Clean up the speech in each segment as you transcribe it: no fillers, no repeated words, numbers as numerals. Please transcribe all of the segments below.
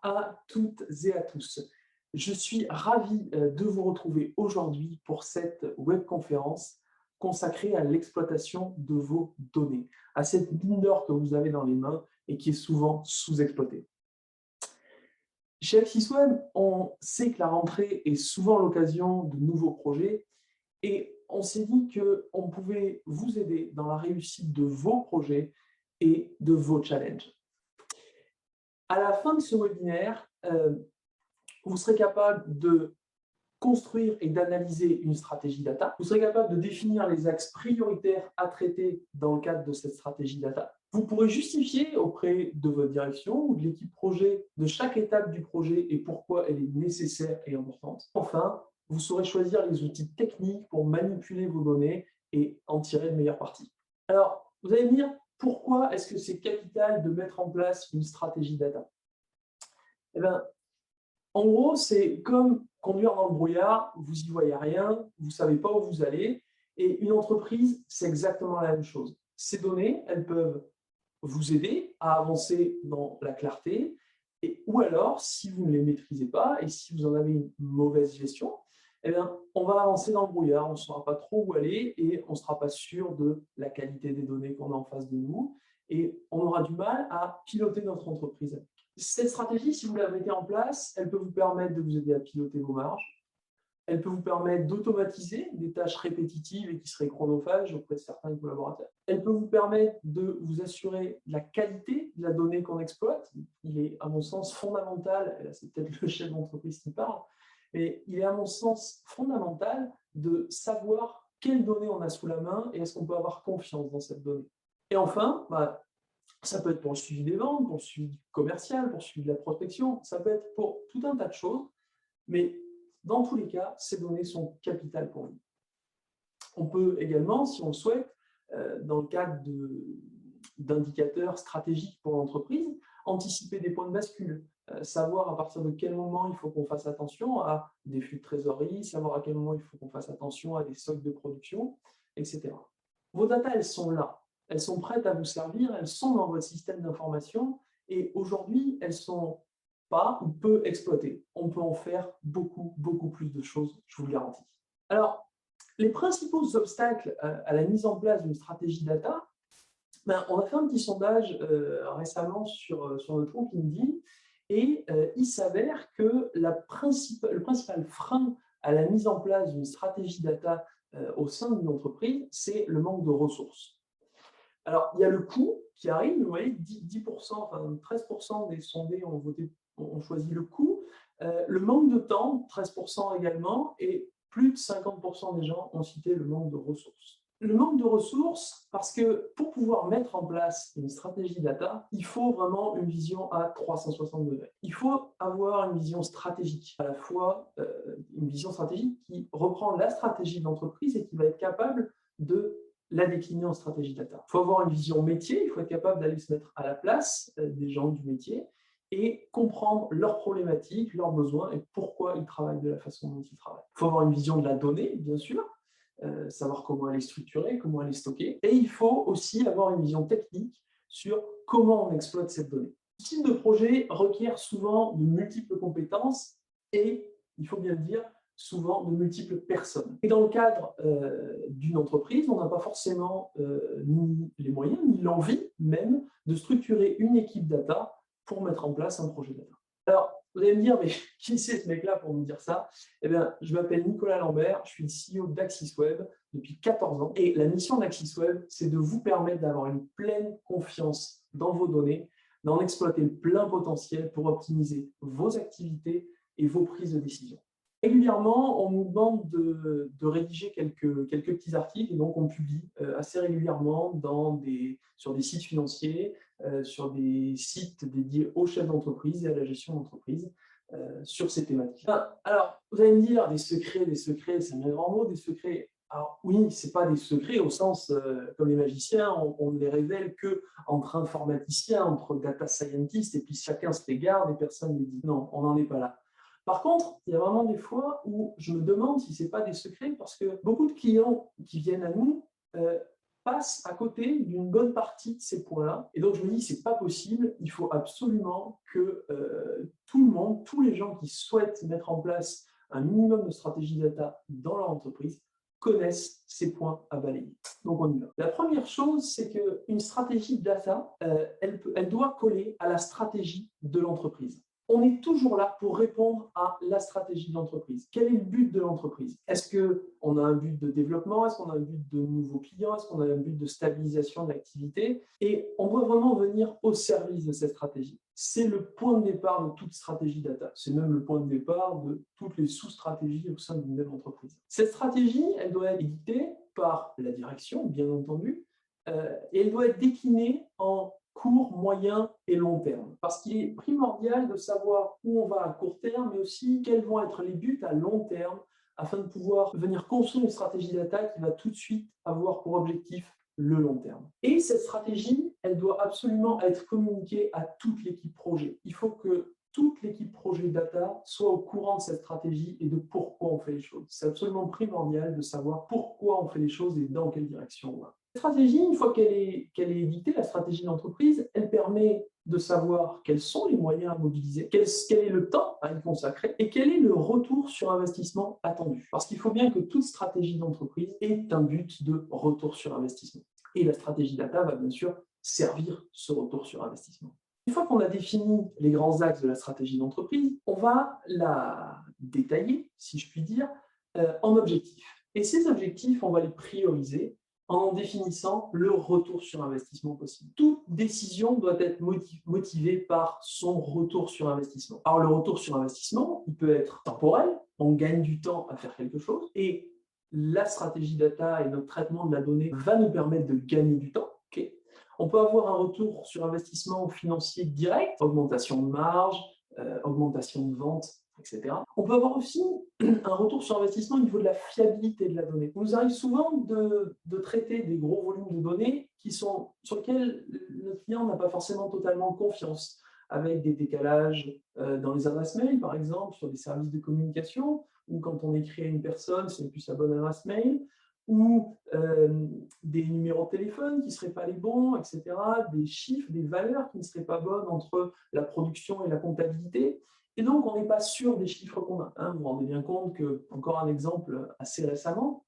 à toutes et à tous. Je suis ravi de vous retrouver aujourd'hui pour cette webconférence consacrée à l'exploitation de vos données, à cette mine d'or que vous avez dans les mains et qui est souvent sous-exploitée. Chez AxisWeb, on sait que la rentrée est souvent l'occasion de nouveaux projets et on s'est dit qu'on pouvait vous aider dans la réussite de vos projets et de vos challenges. À la fin de ce webinaire, vous serez capable de construire et d'analyser une stratégie data. Vous serez capable de définir les axes prioritaires à traiter dans le cadre de cette stratégie data. Vous pourrez justifier auprès de votre direction ou de l'équipe projet de chaque étape du projet et pourquoi elle est nécessaire et importante. Enfin, vous saurez choisir les outils techniques pour manipuler vos données et en tirer le meilleur parti. Alors, vous allez me dire, pourquoi est-ce que c'est capital de mettre en place une stratégie data? Eh bien, en gros, c'est comme conduire dans le brouillard, vous n'y voyez rien, vous ne savez pas où vous allez, et une entreprise, c'est exactement la même chose. Ces données, elles peuvent vous aider à avancer dans la clarté, ou alors, si vous ne les maîtrisez pas, et si vous en avez une mauvaise gestion, eh bien, on va avancer dans le brouillard, on ne saura pas trop où aller, et on ne sera pas sûr de la qualité des données qu'on a en face de nous, et on aura du mal à piloter notre entreprise. Cette stratégie, si vous la mettez en place, elle peut vous permettre de vous aider à piloter vos marges. Elle peut vous permettre d'automatiser des tâches répétitives et qui seraient chronophages auprès de certains collaborateurs. Elle peut vous permettre de vous assurer de la qualité de la donnée qu'on exploite. Il est, à mon sens, fondamental, et là c'est peut-être le chef d'entreprise qui parle, mais il est, à mon sens, fondamental de savoir quelles données on a sous la main et est-ce qu'on peut avoir confiance dans cette donnée. Et enfin, ça peut être pour le suivi des ventes, pour le suivi commercial, pour le suivi de la prospection, ça peut être pour tout un tas de choses, mais dans tous les cas, ces données sont capitales pour nous. On peut également, si on le souhaite, dans le cadre d'indicateurs stratégiques pour l'entreprise, anticiper des points de bascule, savoir à partir de quel moment il faut qu'on fasse attention à des flux de trésorerie, savoir à quel moment il faut qu'on fasse attention à des stocks de production, etc. Vos data, elles sont là. Elles sont prêtes à vous servir, elles sont dans votre système d'information et aujourd'hui, elles ne sont pas ou peu exploitées. On peut en faire beaucoup plus de choses, je vous le garantis. Alors, les principaux obstacles à la mise en place d'une stratégie data, on a fait un petit sondage récemment sur notre compte LinkedIn et il s'avère que le principal frein à la mise en place d'une stratégie data au sein d'une entreprise, c'est le manque de ressources. Alors, il y a le coût qui arrive, vous voyez, 10%, enfin 13% des sondés ont choisi le coût. Le manque de temps, 13% également, et plus de 50% des gens ont cité le manque de ressources. Le manque de ressources, parce que pour pouvoir mettre en place une stratégie data, il faut vraiment une vision à 360 degrés. Il faut avoir une vision stratégique, à la fois une vision stratégique qui reprend la stratégie de l'entreprise et qui va être capable de la décliner en stratégie data. Il faut avoir une vision métier, il faut être capable d'aller se mettre à la place des gens du métier et comprendre leurs problématiques, leurs besoins et pourquoi ils travaillent de la façon dont ils travaillent. Il faut avoir une vision de la donnée, bien sûr, savoir comment elle est structurée, comment elle est stockée. Et il faut aussi avoir une vision technique sur comment on exploite cette donnée. Ce type de projet requiert souvent de multiples compétences et, il faut bien le dire, souvent de multiples personnes. Et dans le cadre d'une entreprise, on n'a pas forcément ni les moyens, ni l'envie même de structurer une équipe data pour mettre en place un projet data. Alors, vous allez me dire, mais qui c'est ce mec-là pour nous dire ça? Eh bien, je m'appelle Nicolas Lambert, je suis le CEO d'AxisWeb depuis 14 ans. Et la mission d'AxisWeb, c'est de vous permettre d'avoir une pleine confiance dans vos données, d'en exploiter le plein potentiel pour optimiser vos activités et vos prises de décision. Régulièrement, on nous demande de rédiger quelques petits articles, et donc on publie assez régulièrement sur des sites financiers, sur des sites dédiés aux chefs d'entreprise et à la gestion d'entreprise sur ces thématiques. Alors, vous allez me dire, des secrets, c'est un grand mot, des secrets. Alors oui, ce n'est pas des secrets au sens, comme les magiciens, on ne les révèle qu'entre informaticiens, entre data scientists, et puis chacun se les garde et personne ne les dit. Non, on n'en est pas là. Par contre, il y a vraiment des fois où je me demande si ce n'est pas des secrets, parce que beaucoup de clients qui viennent à nous passe à côté d'une bonne partie de ces points-là. Et donc, je me dis, c'est pas possible. Il faut absolument que tout le monde, tous les gens qui souhaitent mettre en place un minimum de stratégie data dans leur entreprise, connaissent ces points à balayer. Donc, on y va. La première chose, c'est qu'une stratégie data, elle doit coller à la stratégie de l'entreprise. On est toujours là pour répondre à la stratégie de l'entreprise. Quel est le but de l'entreprise? Est-ce qu'on a un but de développement? Est-ce qu'on a un but de nouveaux clients? Est-ce qu'on a un but de stabilisation de l'activité? Et on doit vraiment venir au service de cette stratégie. C'est le point de départ de toute stratégie data. C'est même le point de départ de toutes les sous-stratégies au sein d'une même entreprise. Cette stratégie, elle doit être éditée par la direction, bien entendu, et elle doit être déclinée en court, moyen et long terme. Parce qu'il est primordial de savoir où on va à court terme, mais aussi quels vont être les buts à long terme, afin de pouvoir venir construire une stratégie data qui va tout de suite avoir pour objectif le long terme. Et cette stratégie, elle doit absolument être communiquée à toute l'équipe projet. Il faut que toute l'équipe projet data soit au courant de cette stratégie et de pourquoi on fait les choses. C'est absolument primordial de savoir pourquoi on fait les choses et dans quelle direction on va. Cette stratégie, une fois qu'elle est éditée, la stratégie d'entreprise, elle permet de savoir quels sont les moyens à mobiliser, quel est le temps à y consacrer et quel est le retour sur investissement attendu. Parce qu'il faut bien que toute stratégie d'entreprise ait un but de retour sur investissement. Et la stratégie data va bien sûr servir ce retour sur investissement. Une fois qu'on a défini les grands axes de la stratégie d'entreprise, on va la détailler, si je puis dire, en objectifs. Et ces objectifs, on va les prioriser en définissant le retour sur investissement possible. Toute décision doit être motivée par son retour sur investissement. Alors, le retour sur investissement, il peut être temporel, on gagne du temps à faire quelque chose, et la stratégie data et notre traitement de la donnée va nous permettre de gagner du temps. Okay. On peut avoir un retour sur investissement financier direct, augmentation de marge, augmentation de vente, etc. On peut avoir aussi un retour sur investissement au niveau de la fiabilité de la donnée. Il nous arrive souvent de traiter des gros volumes de données sur lesquels notre client n'a pas forcément totalement confiance, avec des décalages dans les adresses mail, par exemple, sur des services de communication, ou quand on écrit à une personne, ce n'est plus sa bonne adresse mail, ou des numéros de téléphone qui ne seraient pas les bons, etc., des chiffres, des valeurs qui ne seraient pas bonnes entre la production et la comptabilité. Et donc, on n'est pas sûr des chiffres qu'on a. Vous vous rendez bien compte que, encore un exemple assez récemment,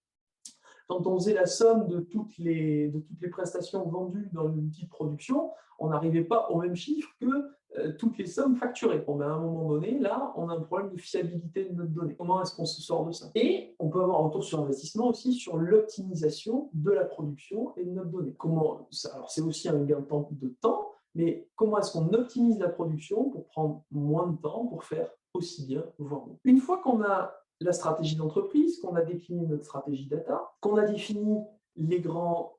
quand on faisait la somme de toutes les prestations vendues dans l'outil de production, on n'arrivait pas au même chiffre que toutes les sommes facturées. Bon, à un moment donné, là, on a un problème de fiabilité de notre donnée. Comment est-ce qu'on se sort de ça? Et on peut avoir un retour sur investissement aussi sur l'optimisation de la production et de notre donnée. Alors, c'est aussi un gain de temps, mais comment est-ce qu'on optimise la production pour prendre moins de temps, pour faire aussi bien, voire mieux. Une fois qu'on a la stratégie d'entreprise, qu'on a défini notre stratégie data, qu'on a défini les grands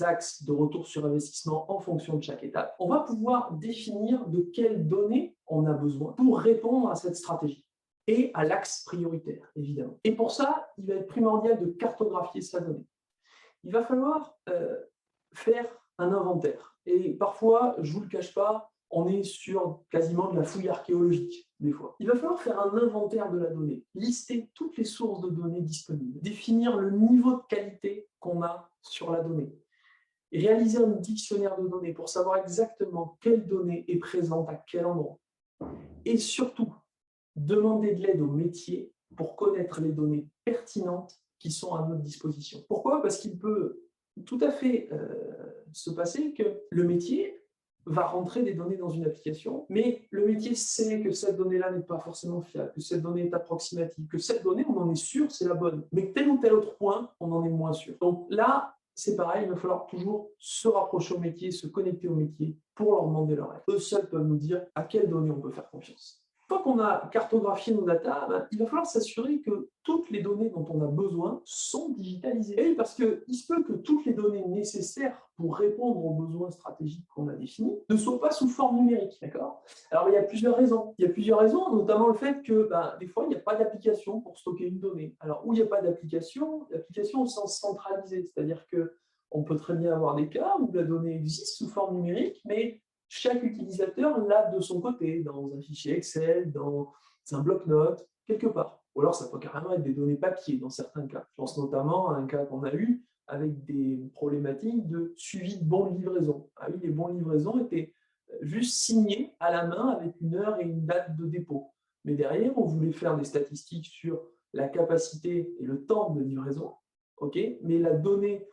axes de retour sur investissement en fonction de chaque étape, on va pouvoir définir de quelles données on a besoin pour répondre à cette stratégie et à l'axe prioritaire, évidemment. Et pour ça, il va être primordial de cartographier sa donnée. Il va falloir faire un inventaire. Et parfois, je ne vous le cache pas, on est sur quasiment de la fouille archéologique, des fois. Il va falloir faire un inventaire de la donnée, lister toutes les sources de données disponibles, définir le niveau de qualité qu'on a sur la donnée, et réaliser un dictionnaire de données pour savoir exactement quelle donnée est présente à quel endroit. Et surtout, demander de l'aide au métier pour connaître les données pertinentes qui sont à notre disposition. Pourquoi? Parce qu'il peut tout à fait se passer que le métier va rentrer des données dans une application, mais le métier sait que cette donnée-là n'est pas forcément fiable, que cette donnée est approximative, que cette donnée, on en est sûr, c'est la bonne, mais que tel ou tel autre point, on en est moins sûr. Donc là, c'est pareil, il va falloir toujours se rapprocher au métier, se connecter au métier pour leur demander leur aide. Eux seuls peuvent nous dire à quelles données on peut faire confiance. Une fois qu'on a cartographié nos data, il va falloir s'assurer que toutes les données dont on a besoin sont digitalisées. Et parce qu'il se peut que toutes les données nécessaires pour répondre aux besoins stratégiques qu'on a définis ne soient pas sous forme numérique. D'accord? Alors, il y a plusieurs raisons. Il y a plusieurs raisons, notamment le fait que des fois, il n'y a pas d'application pour stocker une donnée. Alors, où il n'y a pas d'application, l'application au sens centralisé, c'est-à-dire qu'on peut très bien avoir des cas où la donnée existe sous forme numérique, mais chaque utilisateur l'a de son côté, dans un fichier Excel, dans un bloc-notes, quelque part. Ou alors, ça peut carrément être des données papier dans certains cas. Je pense notamment à un cas qu'on a eu avec des problématiques de suivi de bons de livraison. Ah oui, les bons de livraison étaient juste signés à la main avec une heure et une date de dépôt. Mais derrière, on voulait faire des statistiques sur la capacité et le temps de livraison, mais la donnée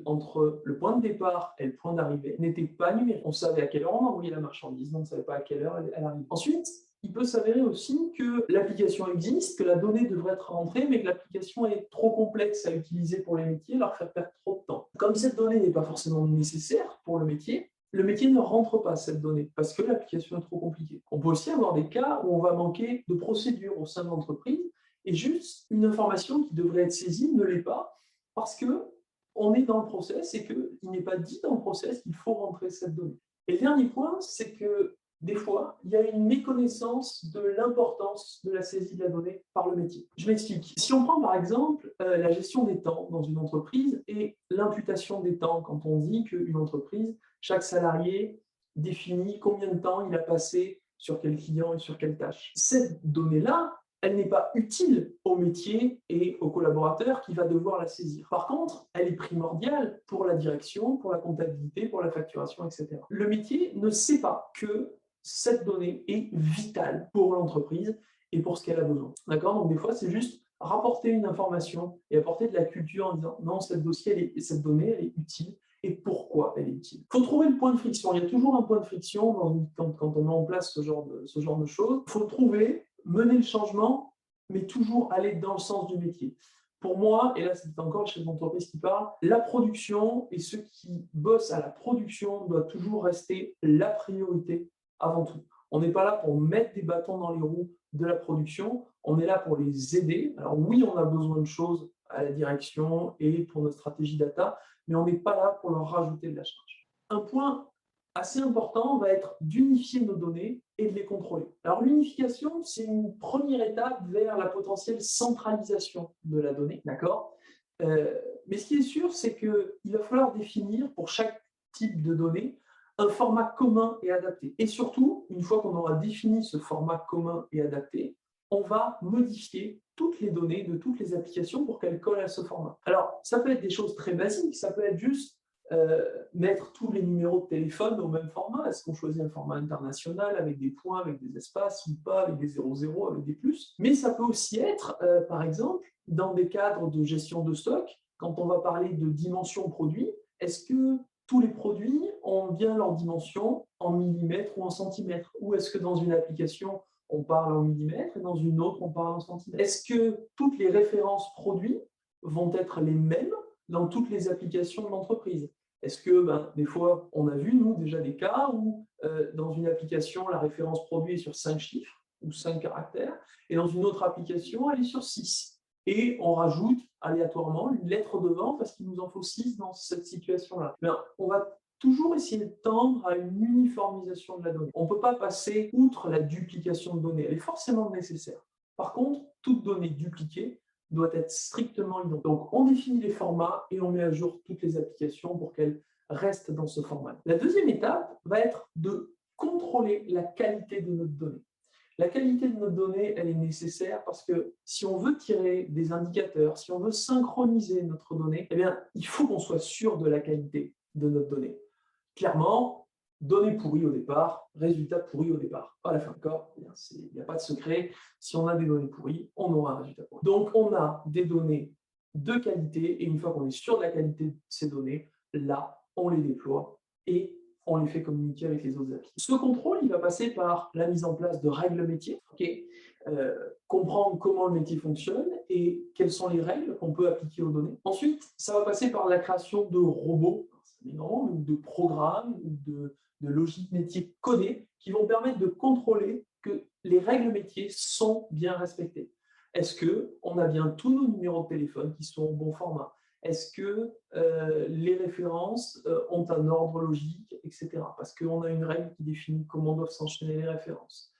entre le point de départ et le point d'arrivée n'était pas numérique. On savait à quelle heure on envoyait la marchandise, mais on ne savait pas à quelle heure elle arrive. Ensuite, il peut s'avérer aussi que l'application existe, que la donnée devrait être rentrée, mais que l'application est trop complexe à utiliser pour les métiers, leur faire perdre trop de temps. Comme cette donnée n'est pas forcément nécessaire pour le métier ne rentre pas cette donnée parce que l'application est trop compliquée. On peut aussi avoir des cas où on va manquer de procédure au sein de l'entreprise et juste une information qui devrait être saisie ne l'est pas parce qu'on est dans le process et qu'il n'est pas dit dans le process qu'il faut rentrer cette donnée. Et le dernier point, c'est que des fois, il y a une méconnaissance de l'importance de la saisie de la donnée par le métier. Je m'explique. Si on prend par exemple la gestion des temps dans une entreprise et l'imputation des temps, quand on dit qu'une entreprise, chaque salarié définit combien de temps il a passé sur quel client et sur quelle tâche. Cette donnée-là, elle n'est pas utile au métier et aux collaborateurs qui va devoir la saisir. Par contre, elle est primordiale pour la direction, pour la comptabilité, pour la facturation, etc. Le métier ne sait pas que cette donnée est vitale pour l'entreprise et pour ce qu'elle a besoin. D'accord? Donc des fois, c'est juste rapporter une information et apporter de la culture en disant non, cette donnée, elle est utile et pourquoi elle est utile. Il faut trouver le point de friction. Il y a toujours un point de friction quand on met en place ce genre de choses. Il faut trouver, mener le changement, mais toujours aller dans le sens du métier. Pour moi, et là c'est encore le chef d'entreprise qui parle, la production et ceux qui bossent à la production doivent toujours rester la priorité avant tout. On n'est pas là pour mettre des bâtons dans les roues de la production, on est là pour les aider. Alors oui, on a besoin de choses à la direction et pour notre stratégie data, mais on n'est pas là pour leur rajouter de la charge. Un point assez important va être d'unifier nos données et de les contrôler. Alors l'unification, c'est une première étape vers la potentielle centralisation de la donnée, d'accord mais ce qui est sûr, c'est qu'il va falloir définir pour chaque type de données un format commun et adapté. Et surtout, une fois qu'on aura défini ce format commun et adapté, on va modifier toutes les données de toutes les applications pour qu'elles collent à ce format. Alors, ça peut être des choses très basiques, ça peut être juste mettre tous les numéros de téléphone au même format. Est-ce qu'on choisit un format international avec des points, avec des espaces ou pas, avec des 00, avec des plus? Mais ça peut aussi être, par exemple, dans des cadres de gestion de stock, quand on va parler de dimension produit, est-ce que tous les produits ont bien leur dimension en millimètres ou en centimètres? Ou est-ce que dans une application, on parle en millimètres et dans une autre, on parle en centimètres? Est-ce que toutes les références produits vont être les mêmes dans toutes les applications de l'entreprise? Est-ce que, des fois, on a vu, nous, déjà des cas où dans une application, la référence produit est sur 5 chiffres ou 5 caractères, et dans une autre application, elle est sur 6. Et on rajoute aléatoirement une lettre devant parce qu'il nous en faut 6 dans cette situation-là. On va toujours essayer de tendre à une uniformisation de la donnée. On ne peut pas passer outre la duplication de données. Elle est forcément nécessaire. Par contre, toute donnée dupliquée doit être strictement identique. Donc, on définit les formats et on met à jour toutes les applications pour qu'elles restent dans ce format. La deuxième étape va être de contrôler la qualité de notre donnée. La qualité de notre donnée, elle est nécessaire parce que si on veut tirer des indicateurs, si on veut synchroniser notre donnée, eh bien, il faut qu'on soit sûr de la qualité de notre donnée. Clairement, données pourries au départ, résultats pourris au départ. À la fin, d'accord? Il n'y a pas de secret. Si on a des données pourries, on aura un résultat pourri. Donc, on a des données de qualité et une fois qu'on est sûr de la qualité de ces données, là, on les déploie et on les fait communiquer avec les autres applis. Ce contrôle, il va passer par la mise en place de règles métiers, comprendre comment le métier fonctionne et quelles sont les règles qu'on peut appliquer aux données. Ensuite, ça va passer par la création de robots, ou de programmes, ou de logiques métiers codées qui vont permettre de contrôler que les règles métiers sont bien respectées. Est-ce qu'on a bien tous nos numéros de téléphone qui sont au bon format? Est-ce que les références ont un ordre logique, etc. Parce qu'on a une règle qui définit comment doivent s'enchaîner les références.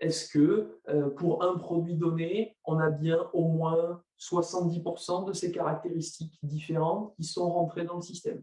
Est-ce que pour un produit donné, on a bien au moins 70% de ces caractéristiques différentes qui sont rentrées dans le système,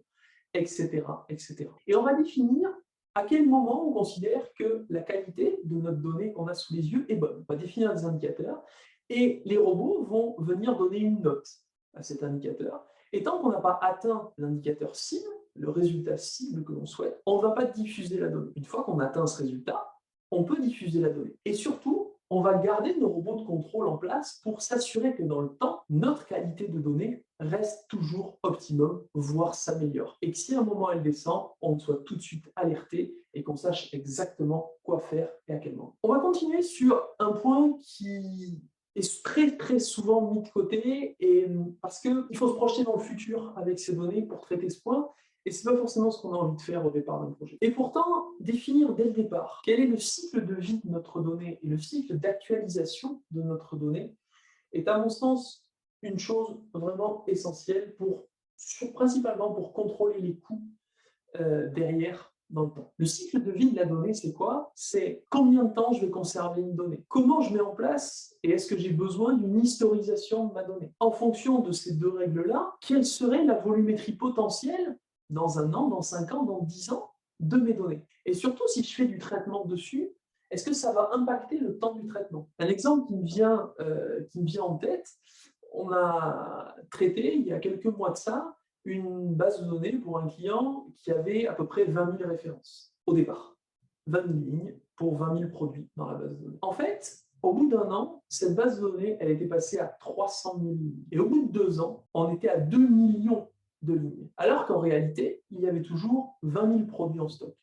etc., etc. Et on va définir à quel moment on considère que la qualité de notre donnée qu'on a sous les yeux est bonne. On va définir des indicateurs et les robots vont venir donner une note à cet indicateur. Et tant qu'on n'a pas atteint l'indicateur cible, le résultat cible que l'on souhaite, on ne va pas diffuser la donnée. Une fois qu'on atteint ce résultat, on peut diffuser la donnée. Et surtout, on va garder nos robots de contrôle en place pour s'assurer que dans le temps, notre qualité de données reste toujours optimum, voire s'améliore. Et que si à un moment elle descend, on soit tout de suite alerté et qu'on sache exactement quoi faire et à quel moment. On va continuer sur un point qui est très très souvent mis de côté parce qu'il faut se projeter dans le futur avec ces données pour traiter ce point. Et ce n'est pas forcément ce qu'on a envie de faire au départ d'un projet. Et pourtant, définir dès le départ quel est le cycle de vie de notre donnée et le cycle d'actualisation de notre donnée est à mon sens une chose vraiment essentielle principalement pour contrôler les coûts derrière dans le temps. Le cycle de vie de la donnée, c'est quoi? C'est combien de temps je vais conserver une donnée? Comment je mets en place et est-ce que j'ai besoin d'une historisation de ma donnée? En fonction de ces deux règles-là, quelle serait la volumétrie potentielle dans 1 an, dans 5 ans, dans 10 ans de mes données? Et surtout, si je fais du traitement dessus, est-ce que ça va impacter le temps du traitement? Un exemple qui me vient en tête, on a traité il y a quelques mois de ça une base de données pour un client qui avait à peu près 20 000 références au départ. 20 000 lignes pour 20 000 produits dans la base de données. En fait, au bout d'1 an, cette base de données, elle était passée à 300 000 lignes. Et au bout de 2 ans, on était à 2 millions de lignes. Alors qu'en réalité, il y avait toujours 20 000 produits en stock.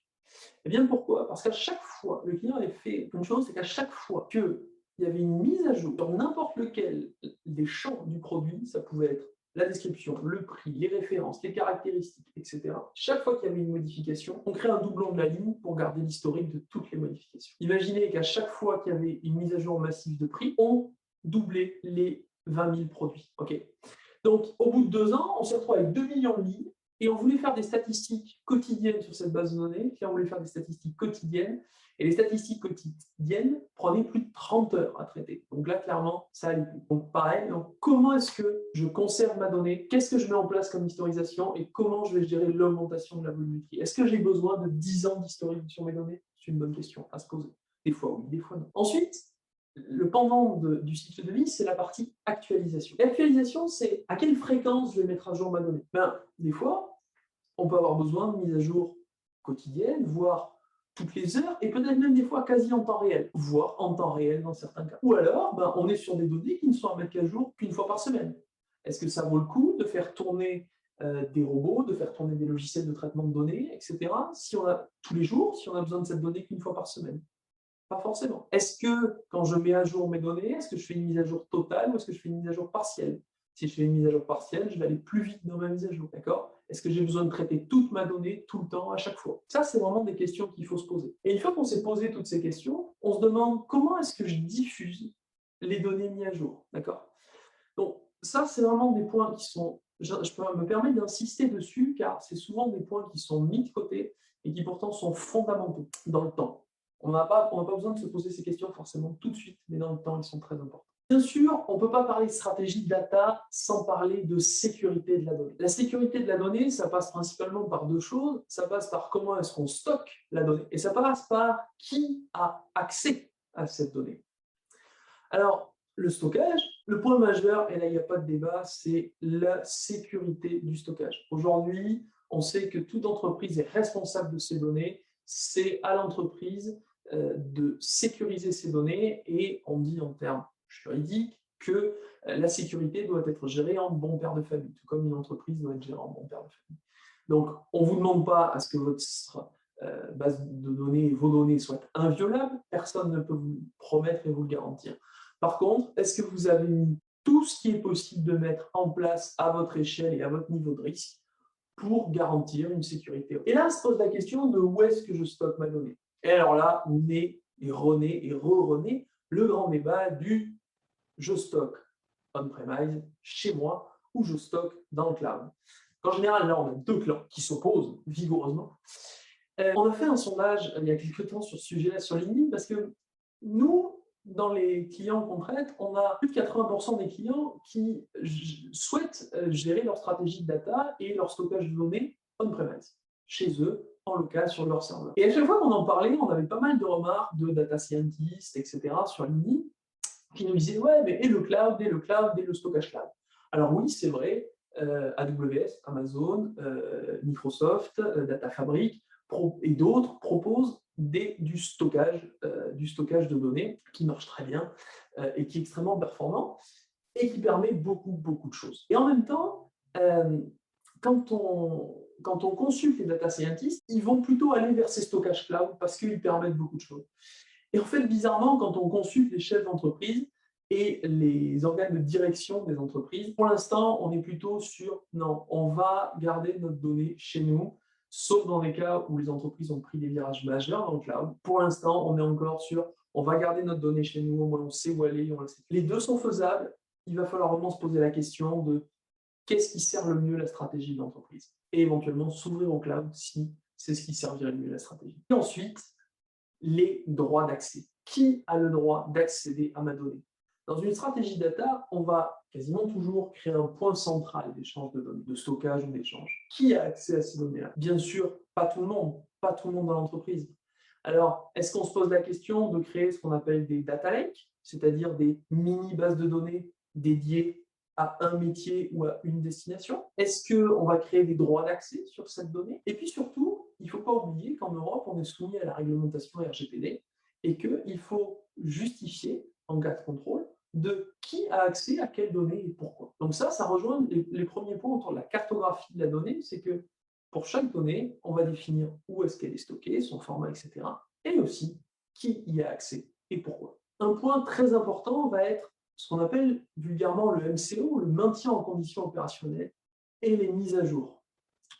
Et bien pourquoi? Parce qu'à chaque fois, le client avait fait une chose, c'est qu'à chaque fois qu'il y avait une mise à jour sur n'importe lequel des champs du produit, ça pouvait être la description, le prix, les références, les caractéristiques, etc. Chaque fois qu'il y avait une modification, on crée un doublon de la ligne pour garder l'historique de toutes les modifications. Imaginez qu'à chaque fois qu'il y avait une mise à jour massive de prix, on doublait les 20 000 produits. Okay. Donc, au bout de 2 ans, on s'est retrouvé avec 2 millions de lignes et on voulait faire des statistiques quotidiennes sur cette base de données. Puis on voulait faire des statistiques quotidiennes. Et les statistiques quotidiennes prenaient plus de 30 heures à traiter. Donc là, clairement, ça allait plus. Donc pareil, comment est-ce que je conserve ma donnée? Qu'est-ce que je mets en place comme historisation? Et comment je vais gérer l'augmentation de la volumétrie? Est-ce que j'ai besoin de 10 ans d'historique sur mes données? C'est une bonne question à se poser. Des fois oui, des fois non. Ensuite, le pendant du cycle de vie, c'est la partie actualisation. L'actualisation, c'est à quelle fréquence je vais mettre à jour ma donnée? Des fois, on peut avoir besoin de mise à jour quotidienne, voire toutes les heures, et peut-être même des fois quasi en temps réel, voire en temps réel dans certains cas. Ou alors, on est sur des données qui ne sont à mettre qu'à jour qu'une fois par semaine. Est-ce que ça vaut le coup de faire tourner des robots, de faire tourner des logiciels de traitement de données, etc., si on a tous les jours, si on a besoin de cette donnée qu'une fois par semaine? Pas forcément. Est-ce que quand je mets à jour mes données, est-ce que je fais une mise à jour totale ou est-ce que je fais une mise à jour partielle? Si je fais une mise à jour partielle, je vais aller plus vite dans ma mise à jour, d'accord? Est-ce que j'ai besoin de traiter toute ma donnée tout le temps, à chaque fois? Ça, c'est vraiment des questions qu'il faut se poser. Et une fois qu'on s'est posé toutes ces questions, on se demande comment est-ce que je diffuse les données mises à jour, d'accord? Donc, ça, c'est vraiment des points qui sont... Je peux me permettre d'insister dessus car c'est souvent des points qui sont mis de côté et qui pourtant sont fondamentaux dans le temps. On n'a pas besoin de se poser ces questions forcément tout de suite, mais dans le temps, elles sont très importantes. Bien sûr, on ne peut pas parler de stratégie de data sans parler de sécurité de la donnée. La sécurité de la donnée, ça passe principalement par 2 choses. Ça passe par comment est-ce qu'on stocke la donnée et ça passe par qui a accès à cette donnée. Alors, le stockage, le point majeur, et là il n'y a pas de débat, c'est la sécurité du stockage. Aujourd'hui, on sait que toute entreprise est responsable de ses données. C'est à l'entreprise de sécuriser ses données et on dit en termes juridiques que la sécurité doit être gérée en bon père de famille, tout comme une entreprise doit être gérée en bon père de famille. Donc, on ne vous demande pas à ce que votre base de données, vos données soient inviolables. Personne ne peut vous le promettre et vous le garantir. Par contre, est-ce que vous avez mis tout ce qui est possible de mettre en place à votre échelle et à votre niveau de risque pour garantir une sécurité? Et là, se pose la question de où est-ce que je stocke ma donnée. Et alors là, naît et renaît et re-renaît le grand débat du je stocke on-premise chez moi ou je stocke dans le cloud. En général, là, on a 2 clans qui s'opposent vigoureusement. On a fait un sondage il y a quelques temps sur ce sujet-là sur LinkedIn parce que nous, dans les clients qu'on traite, on a plus de 80% des clients qui souhaitent gérer leur stratégie de data et leur stockage de données on-premise, chez eux, en local, sur leur serveur. Et à chaque fois qu'on en parlait, on avait pas mal de remarques de data scientists, etc., sur LinkedIn, qui nous disaient « Ouais, mais et le cloud, et le stockage cloud ?» Alors oui, c'est vrai, AWS, Amazon, Microsoft, Data Fabric et d'autres proposent du stockage de données qui marche très bien et qui est extrêmement performant et qui permet beaucoup de choses. Et en même temps, quand on consulte les data scientists, ils vont plutôt aller vers ces stockages cloud parce qu'ils permettent beaucoup de choses. Et en fait, bizarrement, quand on consulte les chefs d'entreprise et les organes de direction des entreprises, pour l'instant, on est plutôt sur non, on va garder notre donnée chez nous, sauf dans les cas où les entreprises ont pris des virages majeurs dans le cloud. Pour l'instant, on est encore sur on va garder notre donnée chez nous, au moins on sait où aller, on le sait. Les deux sont faisables. Il va falloir vraiment se poser la question de qu'est-ce qui sert le mieux la stratégie de l'entreprise et éventuellement s'ouvrir au cloud si c'est ce qui servirait le mieux la stratégie. Et ensuite, les droits d'accès. Qui a le droit d'accéder à ma donnée? Dans une stratégie data, on va quasiment toujours créer un point central d'échange de données, de stockage ou d'échange. Qui a accès à ces données-là? Bien sûr, pas tout le monde dans l'entreprise. Alors, est-ce qu'on se pose la question de créer ce qu'on appelle des data lakes, c'est-à-dire des mini-bases de données dédiées à un métier ou à une destination? Est-ce qu'on va créer des droits d'accès sur cette donnée? Et puis surtout, il ne faut pas oublier qu'en Europe, on est soumis à la réglementation RGPD et qu'il faut justifier, en cas de contrôle, de qui a accès à quelles données et pourquoi. Donc ça rejoint les premiers points autour de la cartographie de la donnée, c'est que pour chaque donnée, on va définir où est-ce qu'elle est stockée, son format, etc. Et aussi qui y a accès et pourquoi. Un point très important va être ce qu'on appelle vulgairement le MCO, le maintien en condition opérationnelle, et les mises à jour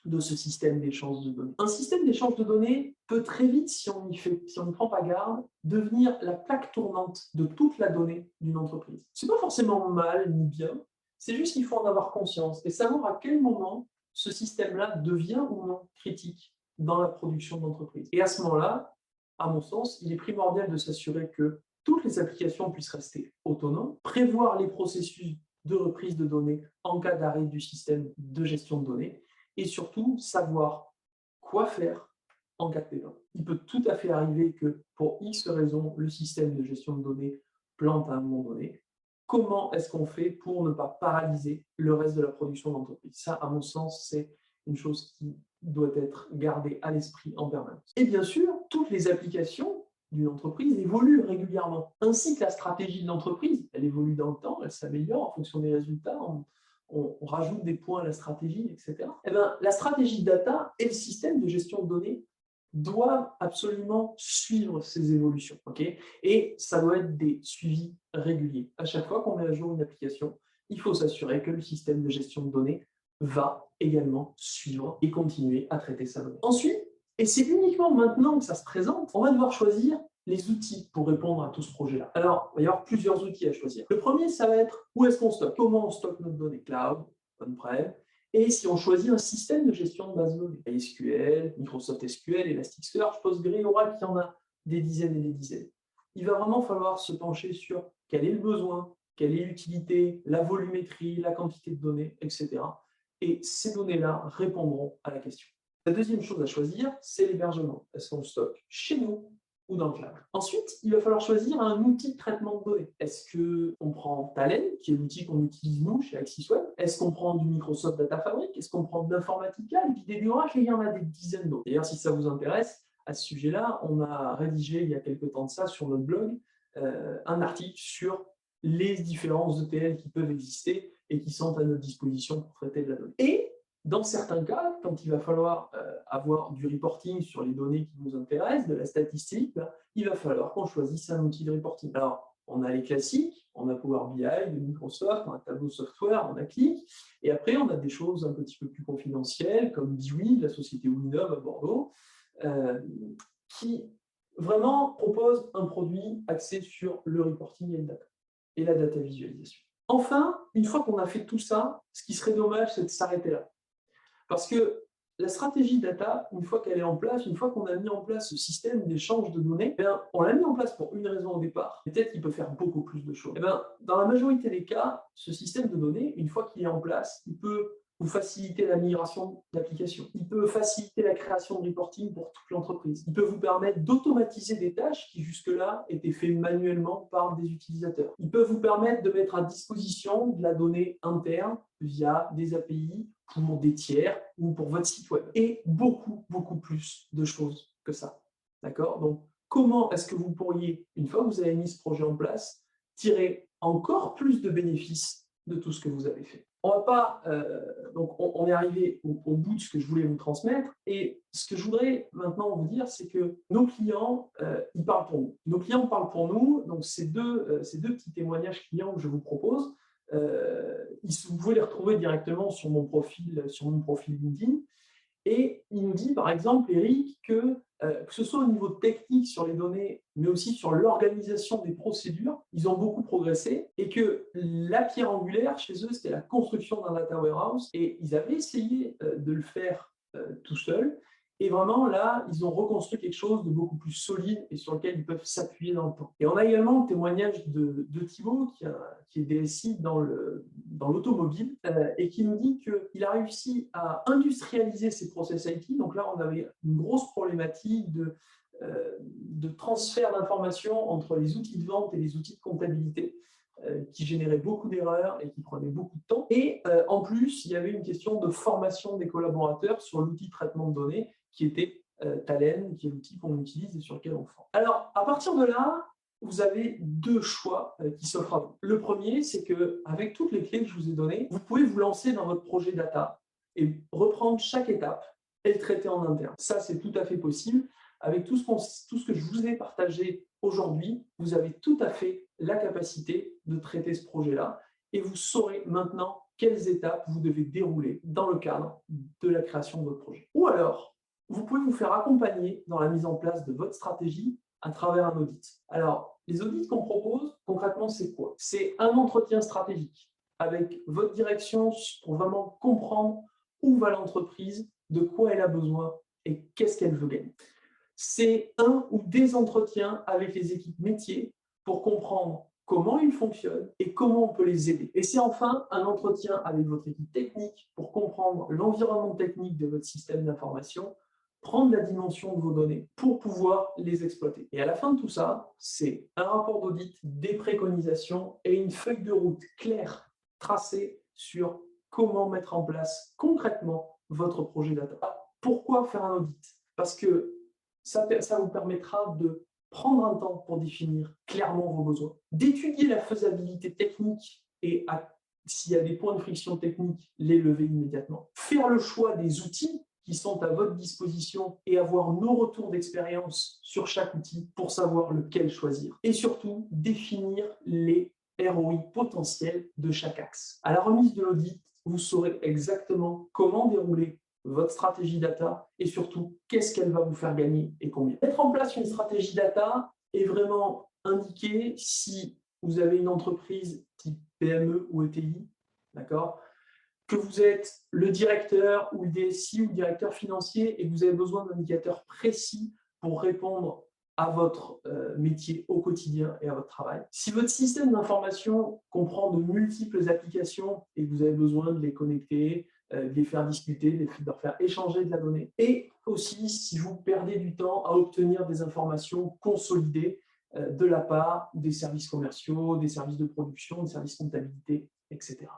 de ce système d'échange de données. Un système d'échange de données peut très vite, si on ne prend pas garde, devenir la plaque tournante de toute la donnée d'une entreprise. Ce n'est pas forcément mal ni bien, c'est juste qu'il faut en avoir conscience et savoir à quel moment ce système-là devient ou non critique dans la production de l'entreprise. Et à ce moment-là, à mon sens, il est primordial de s'assurer que toutes les applications puissent rester autonomes, prévoir les processus de reprise de données en cas d'arrêt du système de gestion de données, et surtout savoir quoi faire en cas de pépin. Il peut tout à fait arriver que pour X raisons, le système de gestion de données plante à un moment donné. Comment est-ce qu'on fait pour ne pas paralyser le reste de la production de l'entreprise? Ça, à mon sens, c'est une chose qui doit être gardée à l'esprit en permanence. Et bien sûr, toutes les applications d'une entreprise évolue régulièrement, ainsi que la stratégie de l'entreprise. Elle évolue dans le temps, elle s'améliore en fonction des résultats, on rajoute des points à la stratégie, etc. Eh bien, la stratégie data et le système de gestion de données doivent absolument suivre ces évolutions. Okay, et ça doit être des suivis réguliers. À chaque fois qu'on met à jour une application, il faut s'assurer que le système de gestion de données va également suivre et continuer à traiter sa donnée. Ensuite, et c'est uniquement maintenant que ça se présente, on va devoir choisir les outils pour répondre à tout ce projet-là. Alors, il va y avoir plusieurs outils à choisir. Le premier, ça va être où est-ce qu'on stocke, comment on stocke notre donnée cloud, on-prem, et si on choisit un système de gestion de base de données, SQL, Microsoft SQL, Elasticsearch, Postgre, Oracle, il y en a des dizaines et des dizaines. Il va vraiment falloir se pencher sur quel est le besoin, quelle est l'utilité, la volumétrie, la quantité de données, etc. Et ces données-là répondront à la question. La deuxième chose à choisir, c'est l'hébergement. Est-ce qu'on stocke chez nous ou dans le cloud? Ensuite, il va falloir choisir un outil de traitement de données. Est-ce qu'on prend Talend, qui est l'outil qu'on utilise nous chez AxisWeb? Est-ce qu'on prend du Microsoft Data Fabric? Est-ce qu'on prend de l'Informatica, l'IDD Oracle? Et il y en a des dizaines d'autres. D'ailleurs, si ça vous intéresse, à ce sujet-là, on a rédigé il y a quelques temps de ça sur notre blog un article sur les différents ETL qui peuvent exister et qui sont à notre disposition pour traiter de la donnée. Et dans certains cas, quand il va falloir avoir du reporting sur les données qui nous intéressent, de la statistique, il va falloir qu'on choisisse un outil de reporting. Alors, on a les classiques, on a Power BI de Microsoft, on a Tableau Software, on a Qlik, et après on a des choses un petit peu plus confidentielles, comme Biwi, de la société Winov à Bordeaux, qui vraiment propose un produit axé sur le reporting et la data visualisation. Enfin, une fois qu'on a fait tout ça, ce qui serait dommage, c'est de s'arrêter là. Parce que la stratégie data, une fois qu'elle est en place, une fois qu'on a mis en place ce système d'échange de données, on l'a mis en place pour une raison au départ. Peut-être qu'il peut faire beaucoup plus de choses. Dans la majorité des cas, ce système de données, une fois qu'il est en place, il peut vous faciliter la migration d'applications. Il peut faciliter la création de reporting pour toute l'entreprise. Il peut vous permettre d'automatiser des tâches qui jusque-là étaient faites manuellement par des utilisateurs. Il peut vous permettre de mettre à disposition de la donnée interne via des API pour des tiers ou pour votre site web. Et beaucoup, beaucoup plus de choses que ça. D'accord? Donc, comment est-ce que vous pourriez, une fois que vous avez mis ce projet en place, tirer encore plus de bénéfices de tout ce que vous avez fait? On va pas, donc on est arrivé au bout de ce que je voulais vous transmettre, et ce que je voudrais maintenant vous dire, c'est que nos clients, ils parlent pour nous. Nos clients parlent pour nous, donc ces deux petits témoignages clients que je vous propose, vous pouvez les retrouver directement sur mon profil LinkedIn. Et il nous dit, par exemple, Eric, que ce soit au niveau technique sur les données, mais aussi sur l'organisation des procédures, ils ont beaucoup progressé et que la pierre angulaire chez eux, c'était la construction d'un data warehouse, et ils avaient essayé de le faire tout seuls. Et vraiment, là, ils ont reconstruit quelque chose de beaucoup plus solide et sur lequel ils peuvent s'appuyer dans le temps. Et on a également le témoignage de Thibaut, qui est DSI dans l'automobile, et qui nous dit qu'il a réussi à industrialiser ses process IT. Donc là, on avait une grosse problématique de transfert d'informations entre les outils de vente et les outils de comptabilité, qui générait beaucoup d'erreurs et qui prenait beaucoup de temps. Et en plus, il y avait une question de formation des collaborateurs sur l'outil de traitement de données qui était Talend, qui est l'outil qu'on utilise et sur lequel on forme. Alors, à partir de là, vous avez deux choix qui s'offrent à vous. Le premier, c'est qu'avec toutes les clés que je vous ai données, vous pouvez vous lancer dans votre projet data et reprendre chaque étape et le traiter en interne. Ça, c'est tout à fait possible. Avec tout ce que je vous ai partagé aujourd'hui, vous avez tout à fait la capacité de traiter ce projet-là et vous saurez maintenant quelles étapes vous devez dérouler dans le cadre de la création de votre projet. Ou alors, vous pouvez vous faire accompagner dans la mise en place de votre stratégie à travers un audit. Alors, les audits qu'on propose, concrètement, c'est quoi? C'est un entretien stratégique avec votre direction pour vraiment comprendre où va l'entreprise, de quoi elle a besoin et qu'est-ce qu'elle veut gagner. C'est un ou des entretiens avec les équipes métiers pour comprendre comment ils fonctionnent et comment on peut les aider. Et c'est enfin un entretien avec votre équipe technique pour comprendre l'environnement technique de votre système d'information, prendre la dimension de vos données pour pouvoir les exploiter. Et à la fin de tout ça, c'est un rapport d'audit, des préconisations et une feuille de route claire, tracée sur comment mettre en place concrètement votre projet data. Pourquoi faire un audit? Parce que ça vous permettra de prendre un temps pour définir clairement vos besoins, d'étudier la faisabilité technique et s'il y a des points de friction technique, les lever immédiatement, faire le choix des outils qui sont à votre disposition et avoir nos retours d'expérience sur chaque outil pour savoir lequel choisir. Et surtout, définir les ROI potentiels de chaque axe. À la remise de l'audit, vous saurez exactement comment dérouler votre stratégie data et surtout, qu'est-ce qu'elle va vous faire gagner et combien. Mettre en place une stratégie data est vraiment indiqué si vous avez une entreprise type PME ou ETI, d'accord, que vous êtes le directeur ou le DSI ou le directeur financier et que vous avez besoin d'indicateurs précis pour répondre à votre métier au quotidien et à votre travail. Si votre système d'information comprend de multiples applications et que vous avez besoin de les connecter, de les faire discuter, de leur faire échanger de la donnée, et aussi si vous perdez du temps à obtenir des informations consolidées de la part des services commerciaux, des services de production, des services comptabilité, etc.